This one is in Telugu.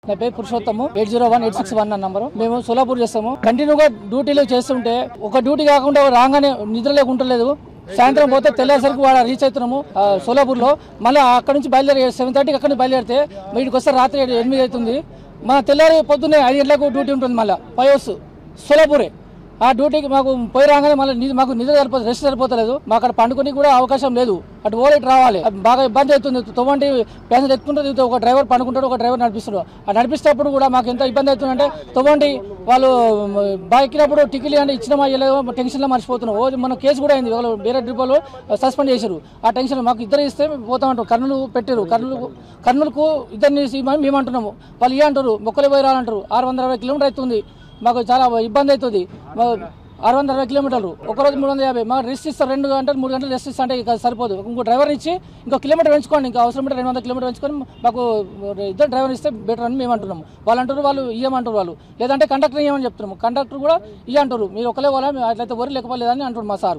నా పేరు పురుషోత్తము 801861 అన్న నంబరు. మేము సోలాపూర్ చేస్తాము. కంటిన్యూగా డ్యూటీలు చేస్తుంటే ఒక డ్యూటీ కాకుండా రాగానే నిద్ర లేకుంటలేదు. సాయంత్రం పోతే తెల్లాసరికి వాడు రీచ్ అవుతున్నాము సోలాపూర్ లో. మళ్ళీ అక్కడ నుంచి బయలుదేరి 7:30కి అక్కడ నుంచి బయలుదేరితే వీటికి వస్తే రాత్రి 8 అవుతుంది. మా తెల్లారి పొద్దున్నే 5 గంటలకు డ్యూటీ ఉంటుంది. మళ్ళీ 5 hours సోలాపూరే. ఆ డ్యూటీకి మాకు పోయి రాగానే మళ్ళీ మాకు నిద్ర సరిపోతుంది, రెస్ట్ సరిపోతలేదు. మాకు అక్కడ పండుకొని కూడా అవకాశం లేదు. అటు ఓలెట్ రావాలి, బాగా ఇబ్బంది అవుతుంది. 90 ప్యాసింజర్ ఎక్కుంటుంది, ఒక డ్రైవర్ పండుకుంటాడు, ఒక డ్రైవర్ నడిపిస్తాడు. ఆ నడిపిస్తేప్పుడు కూడా మాకు ఎంత ఇబ్బంది అవుతుందంటే 90 వాళ్ళు బాగా ఎక్కినప్పుడు టికెట్లు అంటే ఇచ్చినమా ఇవ్వలేదో టెన్షన్లో మర్చిపోతున్నాం. మన కేసు కూడా అయింది, వాళ్ళు వేరే డిపోలో సస్పెండ్ చేశారు. ఆ టెన్షన్ మాకు ఇద్దరు ఇస్తే పోతామంటారు. కర్నూలు పెట్టారు, కర్నూలుకు ఇద్దరిని మేము అంటున్నాము. వాళ్ళు ఇవి అంటారు మొక్కలు పోయి రాలంటారు. 660 కిలోమీటర్ అవుతుంది. మాకు చాలా ఇబ్బంది అవుతుంది. 660 కిలోమీటర్లు, ఒకరోజు 350. మాకు రెస్ట్ ఇస్తారు, 2 గంటలు 3 గంటలు రెస్ట్ ఇస్తా అంటే ఇక సరిపోదు. ఇంకో డ్రైవర్ ఇచ్చి ఇంకో కిలోమీటర్ పెంచుకోండి, ఇంకా అవసరం 200 కిలోమీటర్ పెంచుకొని మాకు ఇద్దరు డ్రైవర్ ఇస్తే బెటర్ అని మేము అంటున్నాము. వాళ్ళు అంటారు వాళ్ళు ఇవ్వమంటారు వాళ్ళు, లేదంటే కండక్టర్ ఇవ్వమని చెప్తున్నాము. కండక్టర్ కూడా ఇవ్వ అంటారు, మీరు ఒకలే వాళ్ళ అట్లయితే వరి లేకపోలేదని అంటారు మా సార్.